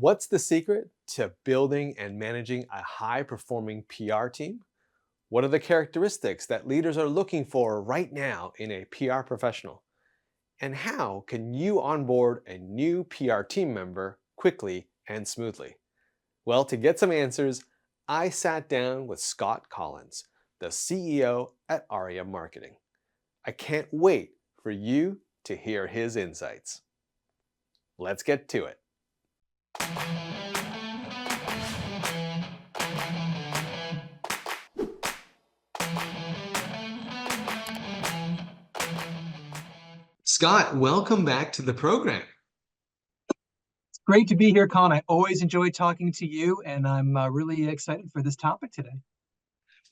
What's the secret to building and managing a high performing PR team? What are the characteristics that leaders are looking for right now in a PR professional? And how can you onboard a new PR team member quickly and smoothly? Well, to get some answers, I sat down with Scott Collins, the CEO at Aria Marketing. I can't wait for you to hear his insights. Let's get to it. Scott, welcome back to the program. Great to be here, Colin. I always enjoy talking to you, and I'm really excited for this topic today.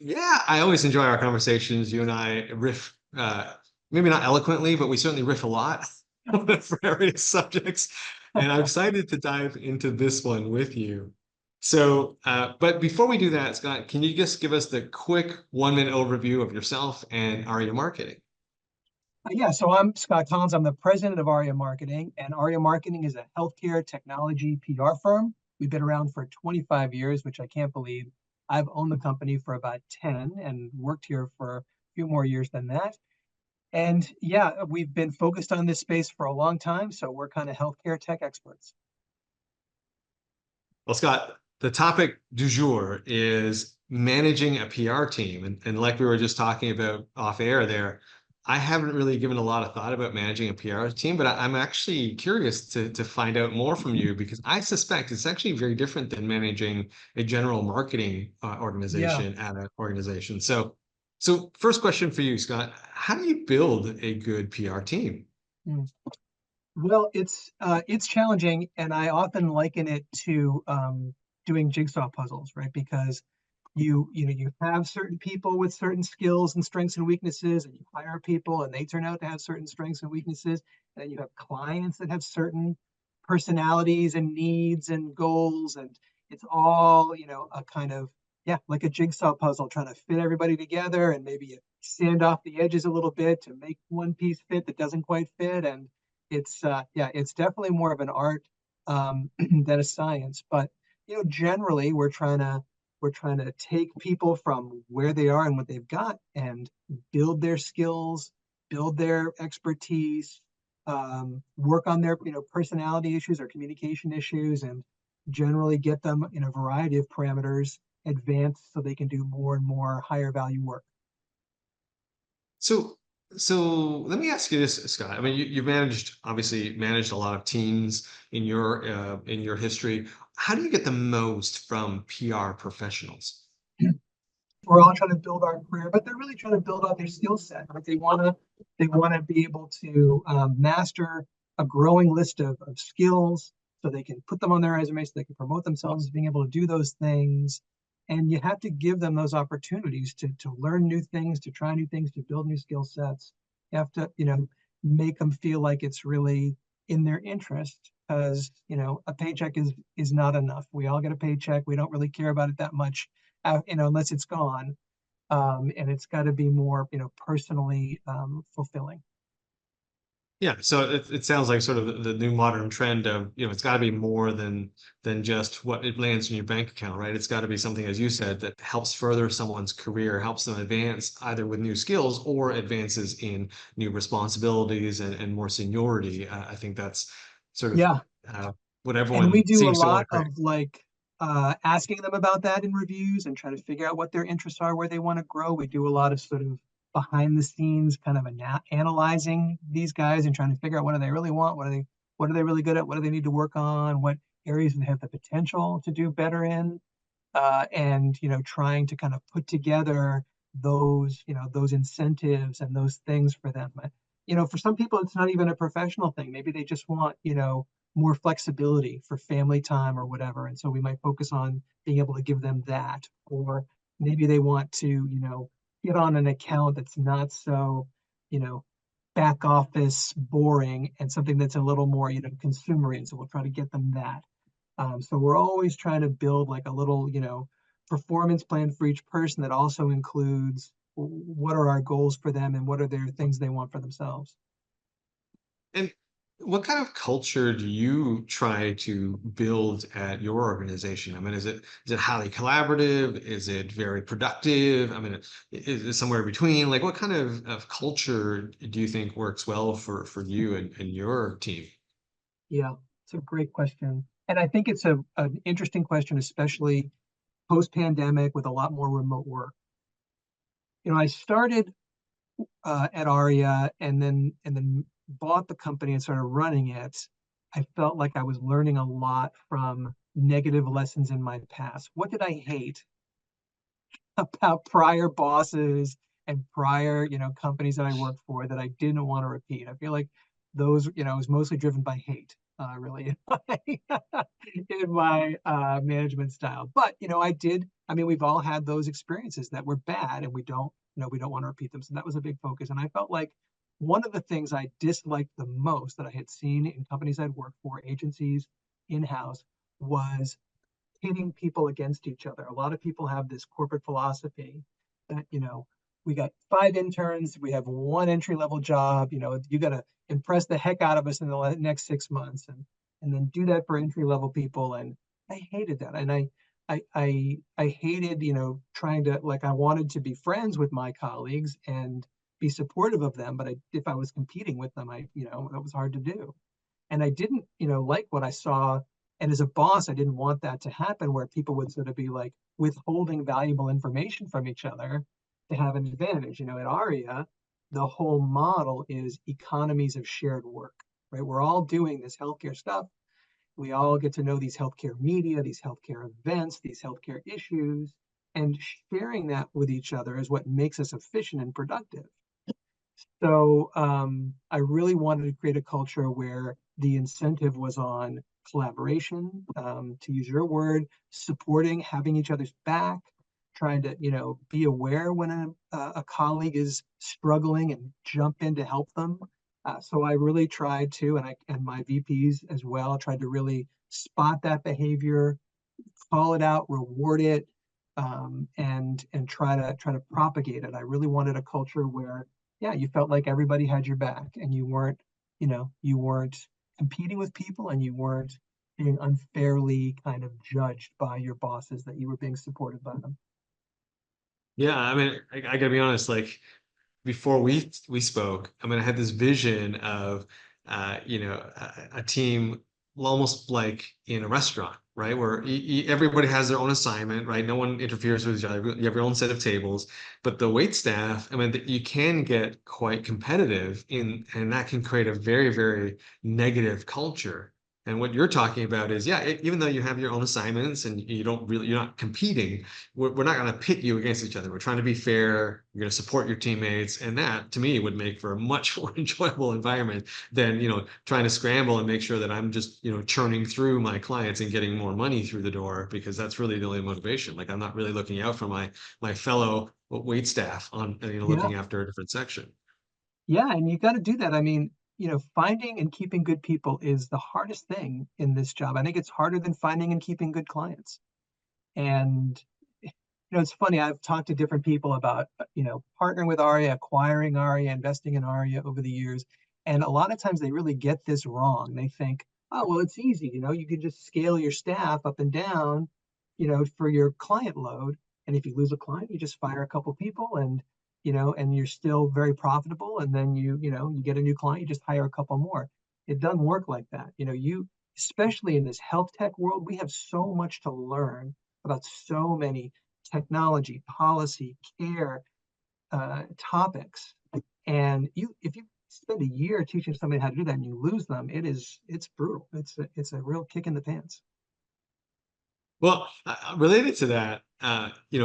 Yeah, I always enjoy our conversations. You and I riff, maybe not eloquently, but we certainly riff a lot for various subjects. And I'm excited to dive into this one with you. But before we do that, Scott, can you just give us the quick 1 minute overview of yourself and Aria Marketing? Yeah, so I'm Scott Collins. I'm the president of Aria Marketing, and Aria Marketing is a healthcare technology PR firm. We've been around for 25 years, which I can't believe. I've owned the company for about 10 and worked here for a few more years than that. And yeah, we've been focused on this space for a long time, so we're kind of healthcare tech experts. Well, Scott, the topic du jour is managing a PR team. And like we were just talking about off air there, I haven't really given a lot of thought about managing a PR team, but I'm actually curious to find out more from you because I suspect it's actually very different than managing a general marketing Yeah. organization at an organization. So first question for you, Scott, how do you build a good PR team? Mm. Well, it's challenging, and I often liken it to doing jigsaw puzzles, right? Because you have certain people with certain skills and strengths and weaknesses, and you hire people, and they turn out to have certain strengths and weaknesses. And then you have clients that have certain personalities and needs and goals, and it's all a kind of like a jigsaw puzzle, trying to fit everybody together, and maybe you sand off the edges a little bit to make one piece fit that doesn't quite fit, and it's definitely more of an art than a science. But generally, we're trying to take people from where they are and what they've got and build their skills, build their expertise, work on their personality issues or communication issues, and generally get them in a variety of parameters advanced so they can do more and more higher value work. So, so let me ask you this, Scott. I mean, you've obviously managed a lot of teams in your history. How do you get the most from PR professionals? We're all trying to build our career, but they're really trying to build out their skill set. Right? They want to be able to master a growing list of skills so they can put them on their resume, so they can promote themselves as being able to do those things. And you have to give them those opportunities to learn new things, to try new things, to build new skill sets. You have to, make them feel like it's really in their interest, because a paycheck is not enough. We all get a paycheck. We don't really care about it that much, unless it's gone. And it's got to be more, personally fulfilling. Yeah, so it sounds like sort of the new modern trend of, it's got to be more than just what it lands in your bank account, right? It's got to be something, as you said, that helps further someone's career, helps them advance either with new skills or advances in new responsibilities and more seniority. I think that's sort of Yeah. what And we everyone do a seems to want lot to create. of like asking them about that in reviews and trying to figure out what their interests are, where they want to grow. We do a lot of sort of behind the scenes kind of analyzing these guys and trying to figure out what do they really want, what are they really good at, what do they need to work on, what areas they have the potential to do better in, and trying to kind of put together those incentives and those things for them. For some people, it's not even a professional thing. Maybe they just want more flexibility for family time or whatever, and so we might focus on being able to give them that. Or maybe they want to get on an account that's not so you know back office boring, and something that's a little more consumery, and so we'll try to get them that. So we're always trying to build like a little, performance plan for each person that also includes what are our goals for them and what are their things they want for themselves. And What kind of culture do you try to build at your organization? I mean, is it highly collaborative? Is it very productive? I mean, is it somewhere between? Like, what kind of culture do you think works well for you and your team? Yeah, it's a great question. And I think it's an interesting question, especially post-pandemic with a lot more remote work. I started at Aria and then bought the company and started running it. I felt like I was learning a lot from negative lessons in my past. What did I hate about prior bosses and prior, companies that I worked for that I didn't want to repeat? I feel like those, was mostly driven by hate, really, in my management style. But I mean, we've all had those experiences that were bad, and we don't want to repeat them. So that was a big focus. And I felt like one of the things I disliked the most that I had seen in companies I'd worked for, agencies, in-house, was pitting people against each other. A lot of people have this corporate philosophy that, we got 5 interns, we have one entry level job, you got to impress the heck out of us in the next 6 months, and then do that for entry level people. And I hated that. And I hated, trying to, like, I wanted to be friends with my colleagues and be supportive of them. But if I was competing with them, that was hard to do. And I didn't, like what I saw. And as a boss, I didn't want that to happen where people would sort of be like withholding valuable information from each other to have an advantage. At Aria, the whole model is economies of shared work, right? We're all doing this healthcare stuff. We all get to know these healthcare media, these healthcare events, these healthcare issues, and sharing that with each other is what makes us efficient and productive. So I really wanted to create a culture where the incentive was on collaboration, to use your word, supporting, having each other's back, trying to, be aware when a colleague is struggling and jump in to help them. So I really tried to, and my VPs as well, tried to really spot that behavior, call it out, reward it, and try to propagate it. I really wanted a culture where, yeah, you felt like everybody had your back, and you weren't competing with people, and you weren't being unfairly kind of judged by your bosses, that you were being supported by them. Yeah, I mean, I gotta be honest, like before we spoke, I mean, I had this vision of a team almost like in a restaurant, right? Where everybody has their own assignment, right? No one interferes with each other. You have your own set of tables, but the wait staff, I mean, you can get quite competitive and that can create a very, very negative culture. And what you're talking about is, yeah, even though you have your own assignments and you're not competing, we're not going to pit you against each other. We're trying to be fair. You're going to support your teammates, and that to me would make for a much more enjoyable environment than trying to scramble and make sure that I'm just churning through my clients and getting more money through the door because that's really the only motivation. Like I'm not really looking out for my fellow wait staff on Yeah, looking after a different section. yeah, and you got to do that. I mean, finding and keeping good people is the hardest thing in this job. I think it's harder than finding and keeping good clients. And it's funny. I've talked to different people about, partnering with Aria, acquiring Aria, investing in Aria over the years. And a lot of times they really get this wrong. They think, oh, well, it's easy. You can just scale your staff up and down, for your client load. And if you lose a client, you just fire a couple people, and you're still very profitable. And then you get a new client, you just hire a couple more. It doesn't work like that. Especially in this health tech world, we have so much to learn about so many technology, policy, care topics. And if you spend a year teaching somebody how to do that and you lose them, it's brutal. It's a real kick in the pants. Well, related to that,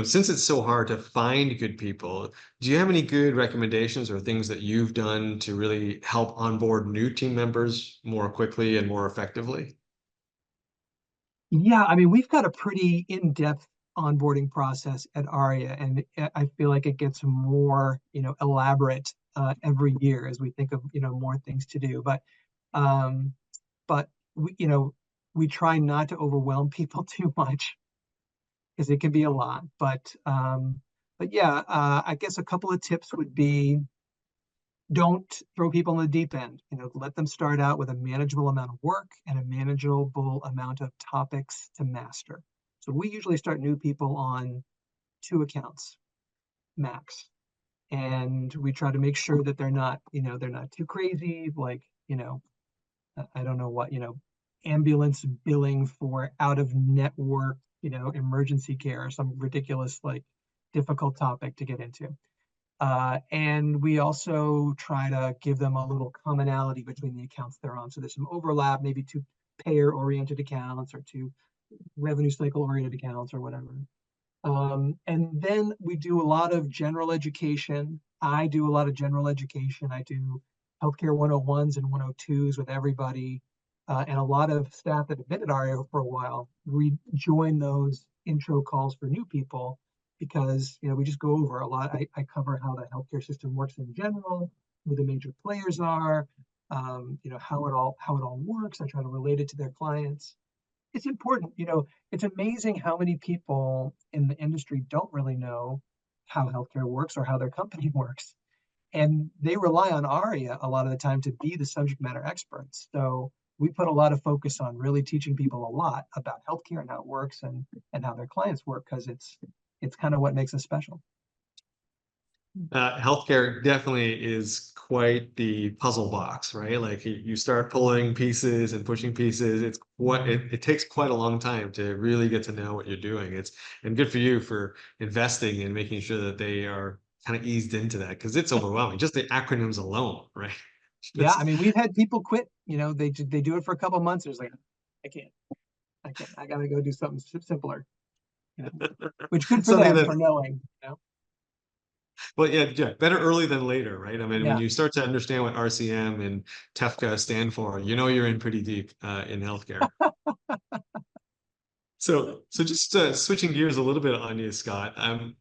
since it's so hard to find good people, do you have any good recommendations or things that you've done to really help onboard new team members more quickly and more effectively? Yeah, I mean, we've got a pretty in-depth onboarding process at Aria, and I feel like it gets more, elaborate every year as we think of, more things to do. Um, but we try not to overwhelm people too much because it can be a lot. But yeah, I guess a couple of tips would be don't throw people in the deep end. Let them start out with a manageable amount of work and a manageable amount of topics to master. So we usually start new people on 2 accounts max, and we try to make sure that they're not too crazy, like, I don't know what, ambulance billing for out of network, emergency care, some ridiculous, like, difficult topic to get into. And we also try to give them a little commonality between the accounts they're on. So there's some overlap, maybe two payer-oriented accounts or two revenue cycle-oriented accounts or whatever. And then we do a lot of general education. I do a lot of general education. I do healthcare 101s and 102s with everybody. And a lot of staff that have been at Aria for a while, we join those intro calls for new people because we just go over a lot. I cover how the healthcare system works in general, who the major players are, how it all works. I try to relate it to their clients. It's important. It's amazing how many people in the industry don't really know how healthcare works or how their company works. And they rely on Aria a lot of the time to be the subject matter experts. So we put a lot of focus on really teaching people a lot about healthcare and how it works and how their clients work, because it's kind of what makes us special. Healthcare definitely is quite the puzzle box, right? Like you start pulling pieces and pushing pieces. It takes quite a long time to really get to know what you're doing. And good for you for investing and making sure that they are kind of eased into that, because it's overwhelming. Just the acronyms alone, right? Yeah, It's, I mean, we've had people quit. They do it for a couple of months. It's like, I can't, I can't. I gotta go do something simpler. Which good for something them that, for knowing. well, yeah, better early than later, right? I mean, when Yeah. you start to understand what RCM and TEFCA stand for, you're in pretty deep in healthcare. So just switching gears a little bit on you, Scott.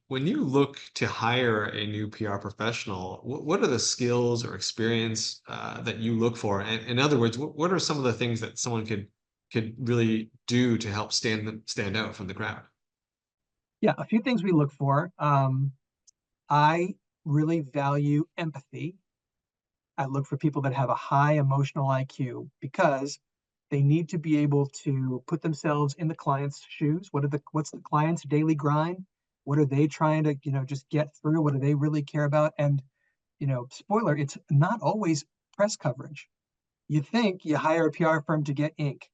When you look to hire a new PR professional, what are the skills or experience that you look for? And in other words, what are some of the things that someone could really do to help stand out from the crowd? Yeah, a few things we look for. I really value empathy. I look for people that have a high emotional IQ because they need to be able to put themselves in the client's shoes. What's the client's daily grind? What are they trying to, just get through? What do they really care about? And, spoiler, it's not always press coverage. You think you hire a PR firm to get ink,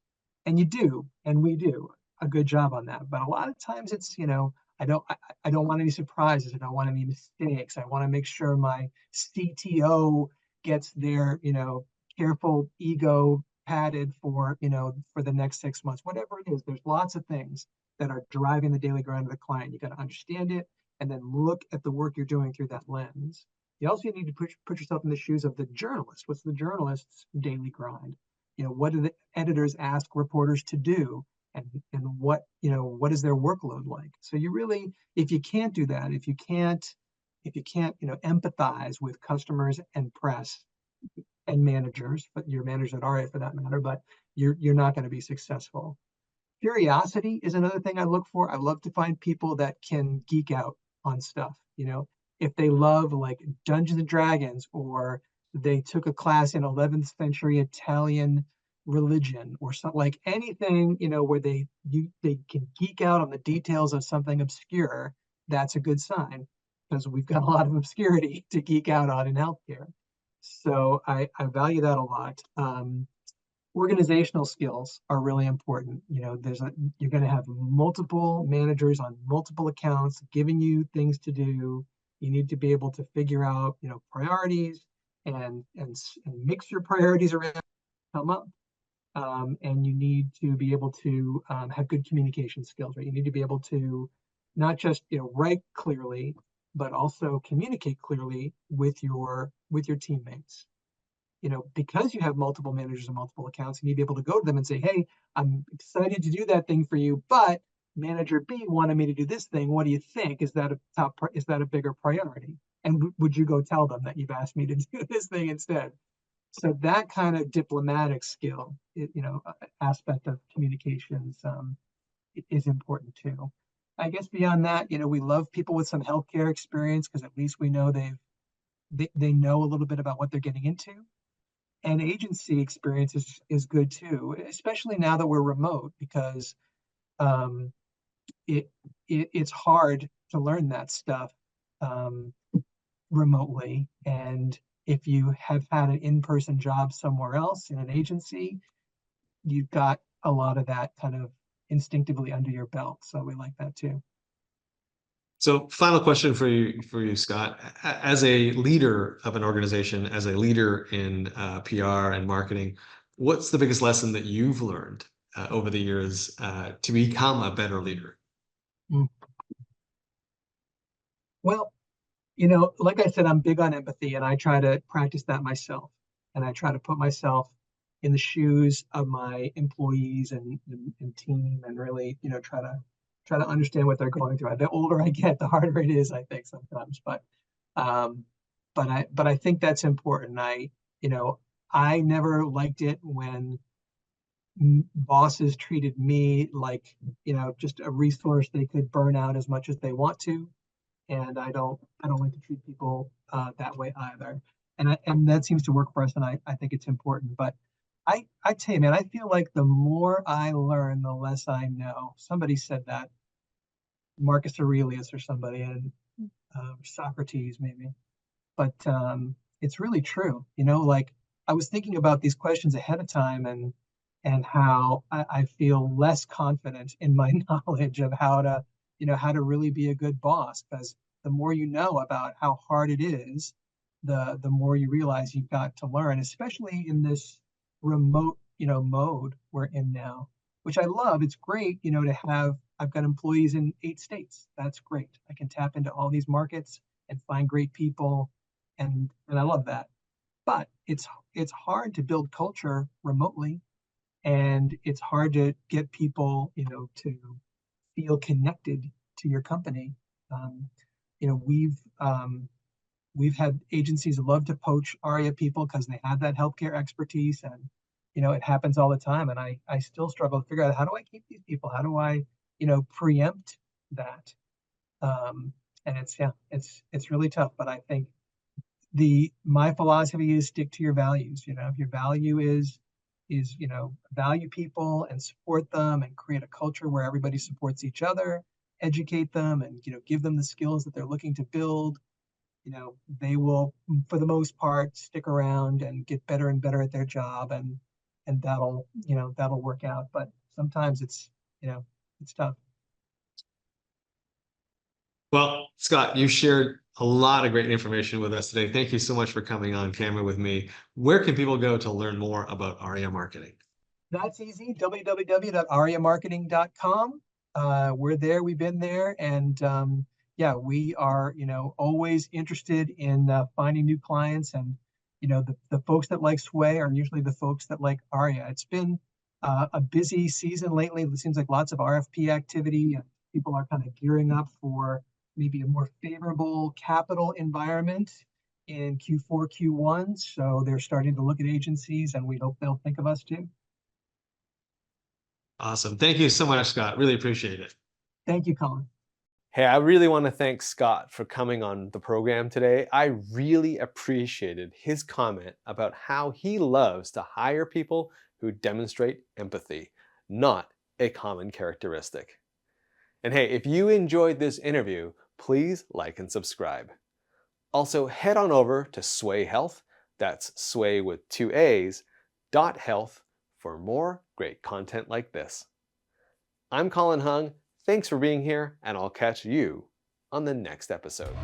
and you do, and we do a good job on that. But a lot of times it's, I don't want any surprises. I don't want any mistakes. I want to make sure my CTO gets their, careful ego padded for the next 6 months, whatever it is. There's lots of things that are driving the daily grind of the client. You got to understand it and then look at the work you're doing through that lens. You also need to put yourself in the shoes of the journalist. What's the journalist's daily grind? What do the editors ask reporters to do? And what is their workload like? So you really, if you can't do that, if you can't empathize with customers and press and managers, but your managers at RA for that matter, but you're not going to be successful. Curiosity is another thing I look for. I love to find people that can geek out on stuff. If they love, like, Dungeons and Dragons, or they took a class in 11th century Italian religion, or something, like anything, where they can geek out on the details of something obscure. That's a good sign, because we've got a lot of obscurity to geek out on in healthcare. So I value that a lot. Organizational skills are really important. You're going to have multiple managers on multiple accounts giving you things to do. You need to be able to figure out, priorities, and mix your priorities around, come up. And you need to be able to have good communication skills, right? You need to be able to not just write clearly, but also communicate clearly with your teammates. Because you have multiple managers and multiple accounts, you need to be able to go to them and say, hey, I'm excited to do that thing for you, but manager B wanted me to do this thing. What do you think? Is that a bigger priority? And would you go tell them that you've asked me to do this thing instead? So that kind of diplomatic skill, aspect of communications, is important too. I guess beyond that, we love people with some healthcare experience, because at least we know they know a little bit about what they're getting into. And agency experience is good too, especially now that we're remote, because um, it, it's hard to learn that stuff um, remotely. And if you have had an in-person job somewhere else in an agency, you've got a lot of that kind of instinctively under your belt. So we like that too. So, final question for you, Scott. As a leader of an organization, as a leader in PR and marketing, what's the biggest lesson that you've learned over the years to become a better leader? Mm. Well, like I said, I'm big on empathy, and I try to practice that myself. And I try to put myself in the shoes of my employees and team, and really, try to understand what they're going through. The older I get, the harder it is, I think sometimes. Um, but I think that's important. You know, I never liked it when bosses treated me like, just a resource they could burn out as much as they want to. And I don't like to treat people that way either. And that seems to work for us, and I think it's important. But I tell you, man, I feel like the more I learn, the less I know. Somebody said that, Marcus Aurelius or somebody, and Socrates maybe. But it's really true. Like, I was thinking about these questions ahead of time, and how I feel less confident in my knowledge of how to really be a good boss, because the more you know about how hard it is, the more you realize you've got to learn, especially in this remote, mode we're in now, which I love. It's great, to have. I've got employees in 8 states. That's great. I can tap into all these markets and find great people, and I love that. But it's hard to build culture remotely, and it's hard to get people, to feel connected to your company. Um, you know, we've had agencies love to poach Aria people because they have that healthcare expertise, and it happens all the time. And I still struggle to figure out, how do I keep these people? How do I preempt that? Um, and it's really tough. But I think my philosophy is stick to your values. If your value is value people and support them and create a culture where everybody supports each other, educate them, and give them the skills that they're looking to build, they will, for the most part, stick around and get better and better at their job, and that'll work out. But sometimes it's tough. Well, Scott, you shared a lot of great information with us today. Thank you so much for coming on camera with me. Where can people go to learn more about Aria Marketing? That's easy. www.ariamarketing.com. We're there. We've been there, and yeah, we are, always interested in finding new clients. And the folks that like Sway are usually the folks that like Aria. It's been a busy season lately. It seems like lots of RFP activity, and people are kind of gearing up for maybe a more favorable capital environment in Q4, Q1. So they're starting to look at agencies, and we hope they'll think of us too. Awesome. Thank you so much, Scott. Really appreciate it. Thank you, Colin. Hey, I really want to thank Scott for coming on the program today. I really appreciated his comment about how he loves to hire people who demonstrate empathy, not a common characteristic. And hey, if you enjoyed this interview, please like and subscribe. Also, head on over to Swaay.Health, that's Sway with 2 A's, .health for more great content like this. I'm Colin Hung. Thanks for being here, and I'll catch you on the next episode.